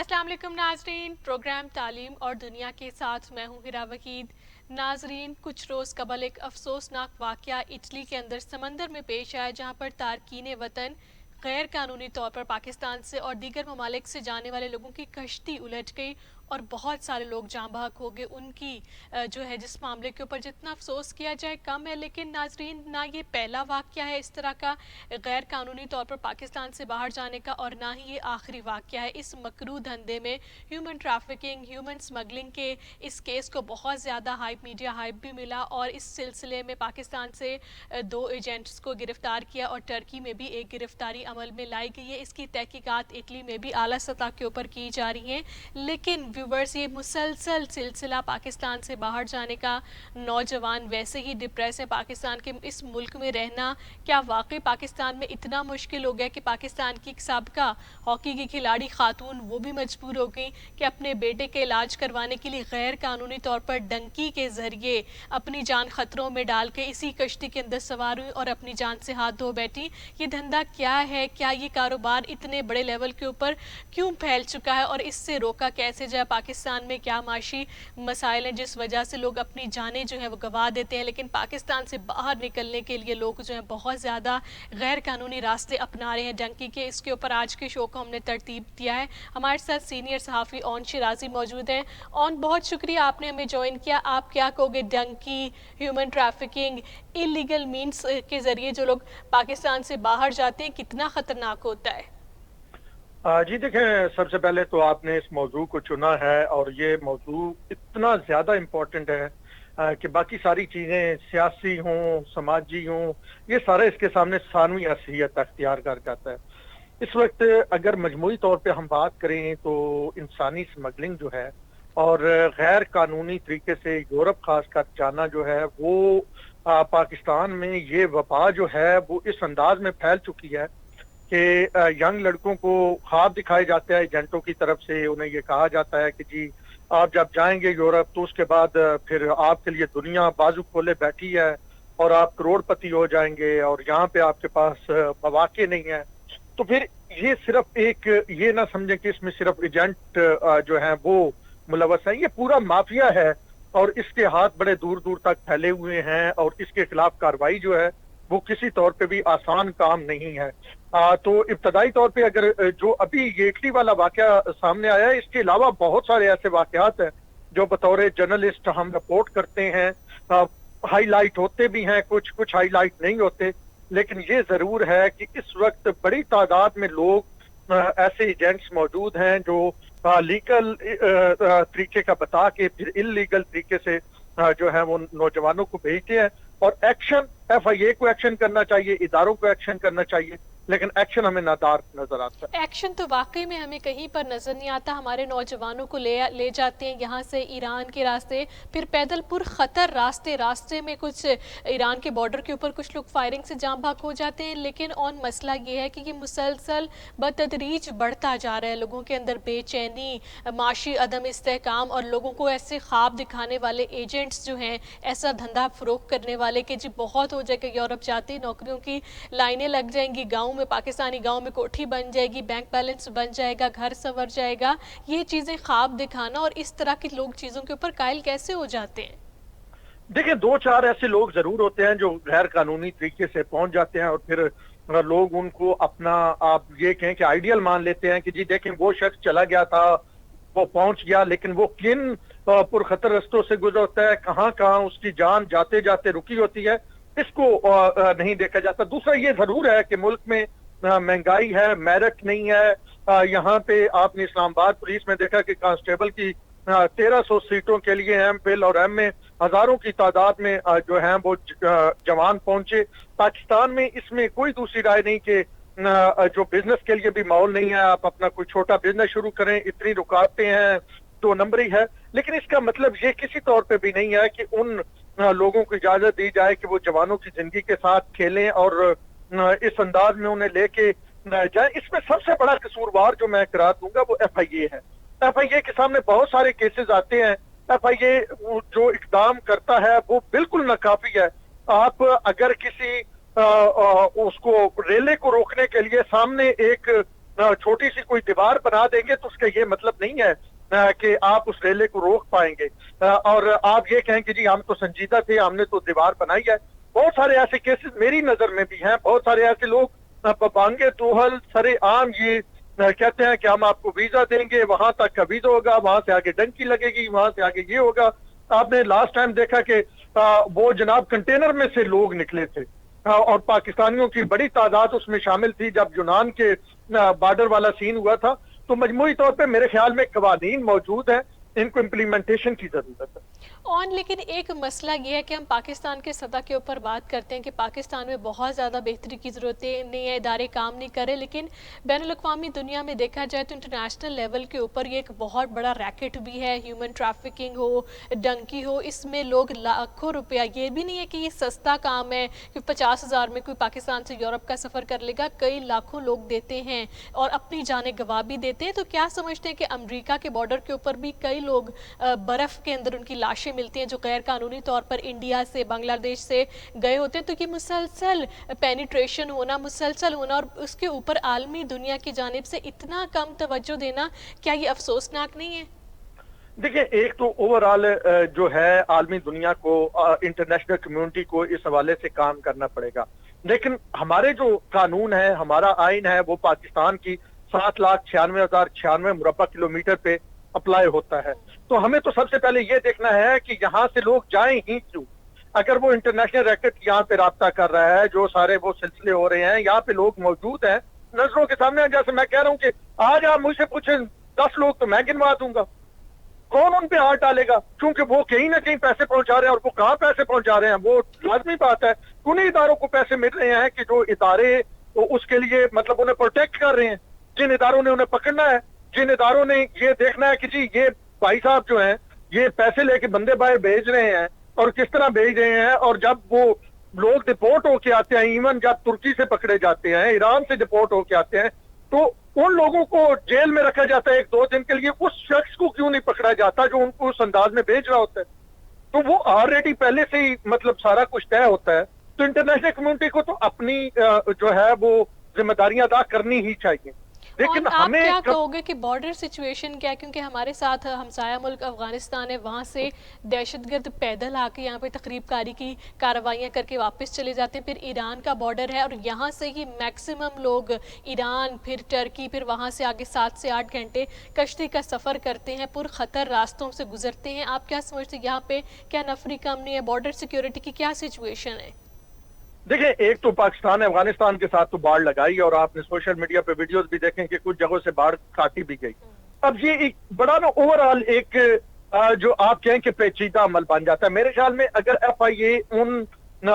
अस्सलाम वालेकुम नाजरीन। प्रोग्राम तालीम और दुनिया के साथ मैं हूँ हिरा वहीद। नाजरीन, कुछ रोज़ कबल एक अफसोसनाक वाक़या इटली के अंदर समंदर में पेश आया, जहाँ पर तारकीन वतन गैर कानूनी तौर पर पाकिस्तान से और दीगर ममालिक से जाने वाले लोगों की कश्ती उलट गई और बहुत सारे लोग जाँ बहक हो गए। उनकी जो है जिस मामले के ऊपर जितना अफसोस किया जाए कम है, लेकिन नाजरीन ना ये पहला वाक़या है इस तरह का गैर कानूनी तौर पर पाकिस्तान से बाहर जाने का, और ना ही ये आखिरी वाक़या है। इस मकरू धंधे में ह्यूमन ट्रैफिकिंग, ह्यूमन स्मगलिंग के इस केस को बहुत ज़्यादा हाइप, मीडिया हाइप भी मिला, और इस सिलसिले में पाकिस्तान से 2 एजेंट्स को गिरफ्तार किया और टर्की में भी एक गिरफ्तारी अमल में लाई गई है। इसकी तहकीकात इटली में भी आला सतह के ऊपर की जा रही हैं। लेकिन व्यूवर्स, ये मुसलसल सिलसिला पाकिस्तान से बाहर जाने का, नौजवान वैसे ही डिप्रेस है पाकिस्तान के इस मुल्क में रहना, क्या वाकई पाकिस्तान में इतना मुश्किल हो गया कि पाकिस्तान की साबिका हॉकी की खिलाड़ी खातून वो भी मजबूर हो गई कि अपने बेटे के इलाज करवाने के लिए गैर कानूनी तौर पर डंकी के जरिए अपनी जान खतरों में डाल के इसी कश्ती के अंदर सवार हुई और अपनी जान से हाथ धो बैठी। ये धंधा क्या है? क्या ये कारोबार इतने बड़े लेवल के ऊपर क्यों फैल चुका है और इससे रोका कैसे जाए? पाकिस्तान में क्या माशी मसाइल हैं जिस वजह से लोग अपनी जानें जो है वो गंवा देते हैं, लेकिन पाकिस्तान से बाहर निकलने के लिए लोग जो है बहुत ज़्यादा गैर कानूनी रास्ते अपना रहे हैं डंकी के। इसके ऊपर आज के शो को हमने तरतीब दिया है। हमारे साथ सीनियर सहाफ़ी ओन शिराजी मौजूद हैं। ओन, बहुत शुक्रिया आपने हमें ज्वाइन किया। आप क्या कहोगे, donkey, human trafficking, illegal means के ज़रिए जो लोग पाकिस्तान से बाहर जाते हैं, कितना ख़तरनाक होता है? जी देखें, सबसे पहले तो आपने इस मौजू को चुना है और ये मौजू इतना ज़्यादा इम्पोर्टेंट है कि बाकी सारी चीज़ें सियासी हों, समाजी हों, ये सारा इसके सामने सानवी हैसियत अख्तियार कर जाता है। इस वक्त अगर मजमूई तौर पे हम बात करें तो इंसानी स्मगलिंग जो है और गैर कानूनी तरीके से यूरोप खासकर जाना जो है वो पाकिस्तान में ये वबा जो है वो इस अंदाज में फैल चुकी है कि यंग लड़कों को ख्वाब दिखाए जाते हैं एजेंटों की तरफ से। उन्हें ये कहा जाता है कि जी आप जब जाएंगे यूरोप तो उसके बाद फिर आपके लिए दुनिया बाजू खोले बैठी है और आप करोड़पति हो जाएंगे और यहाँ पे आपके पास मौके नहीं है। तो फिर ये सिर्फ एक ये ना समझें कि इसमें सिर्फ एजेंट जो है वो मुलवस है, ये पूरा माफिया है और इसके हाथ बड़े दूर दूर तक फैले हुए हैं और इसके खिलाफ कार्रवाई जो है वो किसी तौर पे भी आसान काम नहीं है। तो इब्तदाई तौर पे अगर जो अभी ये इटली वाला वाकया सामने आया है, इसके अलावा बहुत सारे ऐसे वाकयात हैं जो बतौर जर्नलिस्ट हम रिपोर्ट करते हैं। हाईलाइट होते भी हैं, कुछ कुछ हाईलाइट नहीं होते, लेकिन ये जरूर है कि इस वक्त बड़ी तादाद में लोग ऐसे एजेंट्स मौजूद हैं जो लीगल तरीके का बता के फिर इलीगल तरीके से जो है वो नौजवानों को भेजते हैं। और एक्शन FIA को एक्शन करना चाहिए, इदारों को एक्शन करना चाहिए, लेकिन एक्शन हमें नादार नजर आता है। एक्शन तो वाकई में हमें कहीं पर नजर नहीं आता। हमारे नौजवानों को ले जाते हैं यहाँ से ईरान के रास्ते, फिर पैदल पुर खतर रास्ते में कुछ ईरान के बॉर्डर के ऊपर कुछ लोग फायरिंग से जाम भाग हो जाते हैं। लेकिन और मसला ये है कि ये मुसलसल बतदरीज बढ़ता जा रहा है। लोगों के अंदर बेचैनी, माशी अदम इस्तेहकाम और लोगों को ऐसे ख्वाब दिखाने वाले एजेंट्स जो हैं, ऐसा धंधा फरोख करने वाले कि जी बहुत हो जाएगा, यूरोप जाते नौकरियों की लाइनें लग जाएंगी, गाँव में पाकिस्तानी गांव में कोठी बन जाएगी, बैंक बैलेंस बन जाएगा, घर संवर जाएगा। ये चीजें ख्वाब दिखाना और इस तरह के लोग चीजों के ऊपर कायल कैसे हो जाते हैं? देखिए, 2-4 ऐसे लोग जरूर होते हैं जो गैर कानूनी तरीके से पहुंच जाते हैं और फिर लोग उनको अपना, आप ये कहें कि आइडियल मान लेते हैं कि जी देखें वो शख्स चला गया था, वो पहुंच गया, लेकिन वो किन पुरखतर रस्तों से गुजरता है, कहाँ कहाँ उसकी जान जाते जाते रुकी होती है, इसको नहीं देखा जाता। दूसरा ये जरूर है कि मुल्क में महंगाई है, मेरिट नहीं है। यहाँ पे आपने इस्लामाबाद पुलिस में देखा कि कांस्टेबल की 1300 सीटों के लिए MPhil और MA हजारों की तादाद में जो है वो जवान पहुंचे। पाकिस्तान में इसमें कोई दूसरी राय नहीं कि जो बिजनेस के लिए भी माहौल नहीं है, आप अपना कोई छोटा बिजनेस शुरू करें, इतनी रुकावटें हैं, 2 नंबरी है। लेकिन इसका मतलब ये किसी तौर पे भी नहीं है कि उन लोगों को इजाजत दी जाए कि वो जवानों की जिंदगी के साथ खेलें और इस अंदाज में उन्हें लेके जाए। इसमें सबसे बड़ा कसूरवार जो मैं करार दूंगा वो FIA है। FIA के सामने बहुत सारे केसेस आते हैं, FIA जो इकदाम करता है वो बिल्कुल नाकाफी है। आप अगर किसी उसको रेले को रोकने के लिए सामने एक छोटी सी कोई दीवार बना देंगे तो उसका ये मतलब नहीं है कि आप उस रेले को रोक पाएंगे और आप ये कहें कि जी हम तो संजीदा थे, हमने तो दीवार बनाई है। बहुत सारे ऐसे केसेस मेरी नजर में भी हैं, बहुत सारे ऐसे लोग बांगे तोहल सरे आम ये कहते हैं कि हम आपको वीजा देंगे, वहां तक का वीजा होगा, वहां से आगे डंकी लगेगी, वहां से आगे ये होगा। आपने लास्ट टाइम देखा कि वो जनाब कंटेनर में से लोग निकले थे और पाकिस्तानियों की बड़ी तादाद उसमें शामिल थी जब यूनान के बॉर्डर वाला सीन हुआ था। तो मजमूई तौर पे मेरे ख्याल में कवानीन मौजूद हैं, इनको इम्प्लीमेंटेशन की जरूरत है। और लेकिन एक मसला ये है कि हम पाकिस्तान के सतह के ऊपर बात करते हैं कि पाकिस्तान में बहुत ज़्यादा बेहतरी की ज़रूरतें नहीं है, इदारे काम नहीं कर रहे, लेकिन बैनुल-अक़वामी दुनिया में देखा जाए तो इंटरनेशनल लेवल के ऊपर ये एक बहुत बड़ा रैकेट भी है। ह्यूमन ट्रैफिकिंग हो, डंकी हो, इसमें लोग लाखों रुपया, ये भी नहीं है कि ये सस्ता काम है कि 50,000 में कोई पाकिस्तान से यूरोप का सफ़र कर लेगा, कई लाखों लोग देते हैं और अपनी जानें गंवा भी देते हैं। तो क्या समझते हैं कि अमरीका के बॉर्डर के ऊपर भी कई लोग बर्फ़ के अंदर उनकी लाशें मिलती हैं जो गैर कानूनी तौर पर इंडिया से, बांग्लादेश से गए होते हैं। तो ये मुसलसल पेनिट्रेशन होना, मुसलसल होना और उसके ऊपर आलमी दुनिया की जानिब से इतना कम तवज्जो देना, क्या ये अफसोसनाक नहीं है? देखिए, एक तो ओवरऑल जो है आलमी दुनिया को, इंटरनेशनल कम्युनिटी को इस हवाले से काम करना पड़ेगा। लेकिन हमारे जो कानून है, हमारा आइन है, वो पाकिस्तान की 7,96,096 मुरब्बा किलोमीटर पे अप्लाई होता है। तो हमें तो सबसे पहले ये देखना है कि यहाँ से लोग जाएं ही क्यों। अगर वो इंटरनेशनल रैकेट यहाँ पे राब्ता कर रहा है, जो सारे वो सिलसिले हो रहे हैं, यहाँ पे लोग मौजूद हैं नजरों के सामने। जैसे मैं कह रहा हूँ कि आज आप मुझसे पूछें 10 लोग तो मैं गिनवा दूंगा, कौन उन पे हाथ डालेगा? क्योंकि वो कहीं ना कहीं पैसे पहुंचा रहे हैं, और वो कहाँ पैसे पहुंचा रहे हैं वो लाजमी बात है। उन्हीं इदारों को पैसे मिल रहे हैं कि जो इदारे तो उसके लिए मतलब उन्हें प्रोटेक्ट कर रहे हैं, जिन इदारों ने उन्हें पकड़ना है, जिन इदारों ने ये देखना है कि जी ये भाई साहब जो हैं ये पैसे लेके बंदे बाहर भेज रहे हैं और किस तरह भेज रहे हैं। और जब वो लोग डिपोर्ट होके आते हैं, इवन जब तुर्की से पकड़े जाते हैं, ईरान से डिपोर्ट होके आते हैं, तो उन लोगों को जेल में रखा जाता है 1-2 दिन के लिए। उस शख्स को क्यों नहीं पकड़ा जाता जो उनको उस अंदाज में भेज रहा होता है? तो वो ऑलरेडी पहले से ही मतलब सारा कुछ तय होता है। तो इंटरनेशनल कम्युनिटी को तो अपनी जो है वो जिम्मेदारियां अदा करनी ही चाहिए। लेकिन और आप हमें क्या कहोगे कि बॉर्डर सिचुएशन क्या है? क्योंकि हमारे साथ हमसाया मुल्क अफगानिस्तान है, वहाँ से दहशतगर्द पैदल आके यहाँ पे तकरीब कारी की कार्रवाइयाँ करके वापस चले जाते हैं। फिर ईरान का बॉर्डर है और यहाँ से ही मैक्सिमम लोग ईरान, फिर टर्की, फिर वहाँ से आगे 7 से 8 घंटे कश्ती का सफ़र करते हैं, पुरखतर रास्तों से गुजरते हैं। आप क्या समझते हैं यहाँ पे क्या नफरी कम नहीं है? बॉर्डर सिक्योरिटी की क्या सिचुएशन है? देखिए, एक तो पाकिस्तान ने अफगानिस्तान के साथ तो बाढ़ लगाई और आपने सोशल मीडिया पे वीडियोस भी देखें कि कुछ जगहों से बाढ़ काटी भी गई। अब ये एक बड़ा ना ओवरऑल एक जो आप कहें कि पेचीदा अमल बन जाता है। मेरे ख्याल में अगर FIA उन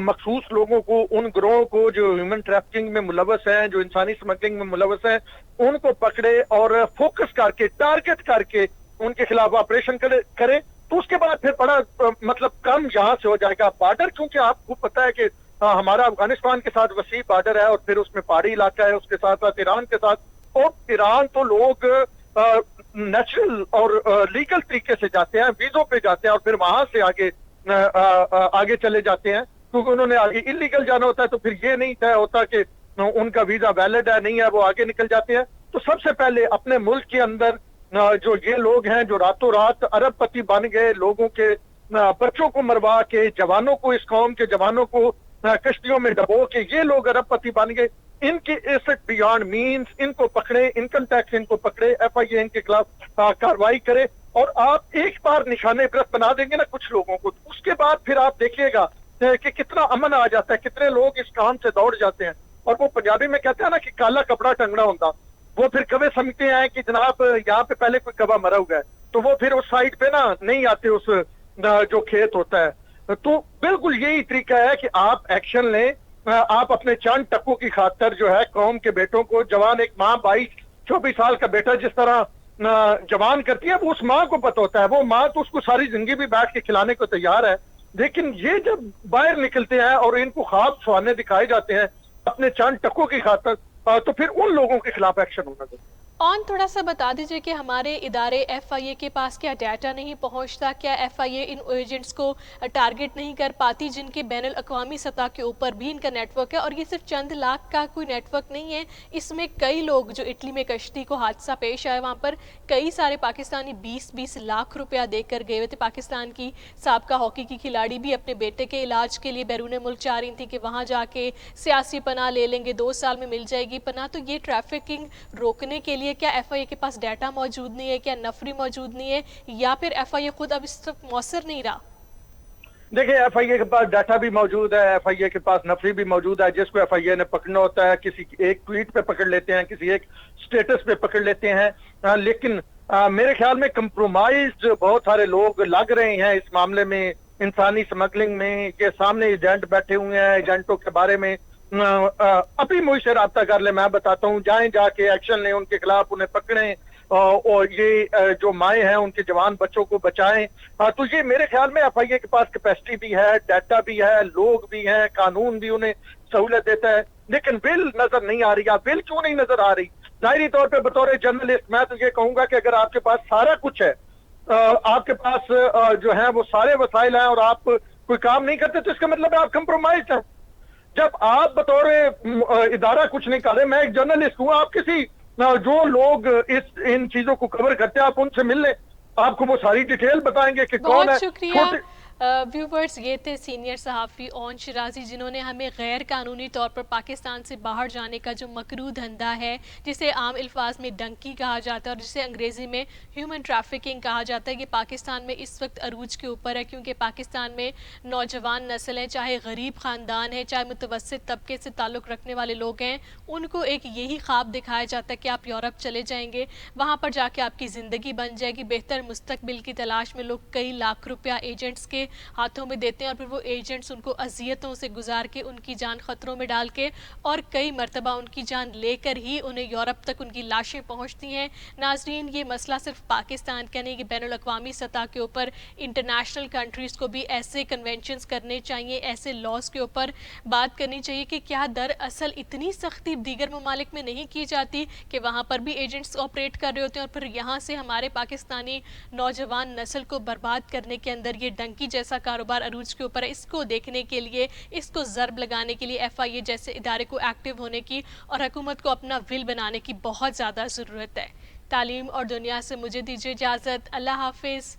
मखसूस लोगों को, उन गिरोहों को जो ह्यूमन ट्रैफिकिंग में मुलव्वस हैं, जो इंसानी स्मगलिंग में मुलव्वस हैं, उनको पकड़े और फोकस करके, टारगेट करके उनके खिलाफ ऑपरेशन करे तो उसके बाद फिर बड़ा मतलब कम यहाँ से हो जाएगा बॉर्डर। क्योंकि आपको पता है कि हमारा अफगानिस्तान के साथ वसी बॉर्डर है और फिर उसमें पहाड़ी इलाका है, उसके साथ साथ ईरान के साथ। और ईरान तो लोग नेचुरल और लीगल तरीके से जाते हैं, वीजों पे जाते हैं और फिर वहां से आगे चले जाते हैं। क्योंकि उन्होंने आगे इलीगल जाना होता है तो फिर ये नहीं तय होता कि उनका वीजा वैलिड है नहीं है, वो आगे निकल जाते हैं। तो सबसे पहले अपने मुल्क के अंदर जो ये लोग हैं जो रातों रात अरबपति बन गए, लोगों के बच्चों को मरवा के, जवानों को, इस कौम के जवानों को कश्तियों में डबो के ये लोग अरबपति बन गए, इनके एसेट बियॉन्ड मींस, इनको पकड़े, इनकम टैक्स इनको पकड़े, FIA इनके खिलाफ कार्रवाई करे। और आप एक बार निशाने इबरत बना देंगे ना कुछ लोगों को, उसके बाद फिर आप देखिएगा कि कितना अमन आ जाता है, कितने लोग इस काम से दौड़ जाते हैं। और वो पंजाबी में कहते हैं ना कि काला कपड़ा टंगना होता, वो फिर कभी समझते हैं कि जनाब यहाँ पे पहले कोई कबा मरा हुआ है, तो वो फिर उस साइड पे ना नहीं आते, उस जो खेत होता है। तो बिल्कुल यही तरीका है कि आप एक्शन लें, आप अपने चंद टक्कों की खातर जो है कौम के बेटों को, जवान एक माँ 22-24 साल का बेटा जिस तरह जवान करती है, वो उस माँ को पता होता है, वो माँ तो उसको सारी जिंदगी भी बैठ के खिलाने को तैयार है। लेकिन ये जब बाहर निकलते हैं और इनको ख्वाब सुहाने दिखाए जाते हैं अपने चंद टक्कों की खातर, तो फिर उन लोगों के खिलाफ एक्शन होना चाहिए। ऑन थोड़ा सा बता दीजिए कि हमारे इदारे FIA के पास क्या डाटा नहीं पहुंचता, क्या FIA इन एजेंट्स को टारगेट नहीं कर पाती जिनके बैनुल अक़वामी सतह के ऊपर भी इनका नेटवर्क है? और ये सिर्फ चंद लाख का कोई नेटवर्क नहीं है, इसमें कई लोग, जो इटली में कश्ती को हादसा पेश आया वहाँ पर कई सारे पाकिस्तानी 20-20 लाख रुपया देकर गए हुए थे। पाकिस्तान की साबका हॉकी की खिलाड़ी भी अपने बेटे के इलाज के लिए बैरून मुल्क चाह रही थी कि वहाँ जाके सियासी पनाह ले लेंगे, 2 साल में मिल जाएगी पनाह। तो ये ट्रैफिकिंग रोकने के लिए क्या FIA के पास डाटा मौजूद नहीं है, क्या नफरी मौजूद नहीं है, या फिर FIA खुद अब इस तक मौसर नहीं रहा? देखिए, FIA के पास डाटा भी मौजूद है, FIA के पास नफरी भी मौजूद है। जिसको FIA ने पकड़ना होता है, किसी एक ट्वीट पे पकड़ लेते हैं, किसी एक स्टेटस पे पकड़ लेते हैं। लेकिन मेरे ख्याल में कंप्रोमाइज बहुत सारे लोग लग रहे हैं इस मामले में, इंसानी स्मगलिंग में। ये सामने एजेंट बैठे हुए हैं, एजेंटों के बारे में अभी मुझसे रब्ता कर ले, मैं बताता हूँ, जाएं जाके एक्शन लें उनके खिलाफ, उन्हें पकड़ें और ये जो माएँ हैं उनके जवान बच्चों को बचाएं। तो ये मेरे ख्याल में FIA के पास कैपेसिटी भी है, डाटा भी है, लोग भी हैं, कानून भी उन्हें सहूलत देता है, लेकिन बिल नजर नहीं आ रही। बिल क्यों नहीं नजर आ रही? जाहिरी तौर पे बतौर जर्नलिस्ट मैं तो ये कहूंगा कि अगर आपके पास सारा कुछ है, आपके पास जो है वो सारे वसाइल हैं और आप कोई काम नहीं करते, तो इसका मतलब है आप कंप्रोमाइज हैं। जब आप बतौर इदारा कुछ नहीं कर रहे, मैं एक जर्नलिस्ट हूँ, आप किसी जो लोग इन चीजों को कवर करते हैं आप उनसे मिल लें, आपको वो सारी डिटेल बताएंगे कि कौन है। बहुत शुक्रिया। व्यूवर्स, ये थे सीनियर सहाफ़ी ओन शिराजी, जिन्होंने हमें गैर कानूनी तौर पर पाकिस्तान से बाहर जाने का जो मकरू धंधा है, जिसे आम अल्फाज में डंकी कहा जाता है और जिसे अंग्रेज़ी में ह्यूमन ट्रैफिकिंग कहा जाता है, ये पाकिस्तान में इस वक्त अरूज के ऊपर है। क्योंकि पाकिस्तान में नौजवान नस्ल है, चाहे गरीब ख़ानदान है, चाहे मुतवस्सित तबके से ताल्लुक़ रखने वाले लोग हैं, उनको एक यही ख्वाब दिखाया जाता है कि आप यूरोप चले जाएंगे, वहाँ पर जाके आपकी ज़िंदगी बन जाएगी। बेहतर मुस्तकबिल की तलाश में लोग कई लाख रुपया एजेंट्स के हाथों में देते हैं और फिर वो एजेंट्स उनको अजियतों से गुजार के, उनकी जान खतरों में डाल के और कई मरतबा उनकी जान लेकर ही उन्हें यूरोप तक उनकी लाशें पहुंचती हैं। नाजरीन, ये मसला सिर्फ पाकिस्तान का नहीं कि बैनुल अक़वामी सतह के ऊपर इंटरनेशनल कंट्रीज़ को भी ऐसे कन्वेंशंस करने चाहिए, ऐसे लॉज के ऊपर बात करनी चाहिए कि क्या दरअसल इतनी सख्ती दीगर ममालिक में नहीं की जाती कि वहाँ पर भी एजेंट्स ऑपरेट कर रहे होते हैं और फिर यहाँ से हमारे पाकिस्तानी नौजवान नस्ल को बर्बाद करने के अंदर ये डंकी जैसा कारोबार अरूज के ऊपर है। इसको देखने के लिए, इसको ज़र्ब लगाने के लिए FIA जैसे इदारे को एक्टिव होने की और हुकूमत को अपना विल बनाने की बहुत ज़्यादा ज़रूरत है। तालीम और दुनिया से मुझे दीजिए इजाज़त। अल्लाह हाफिज़।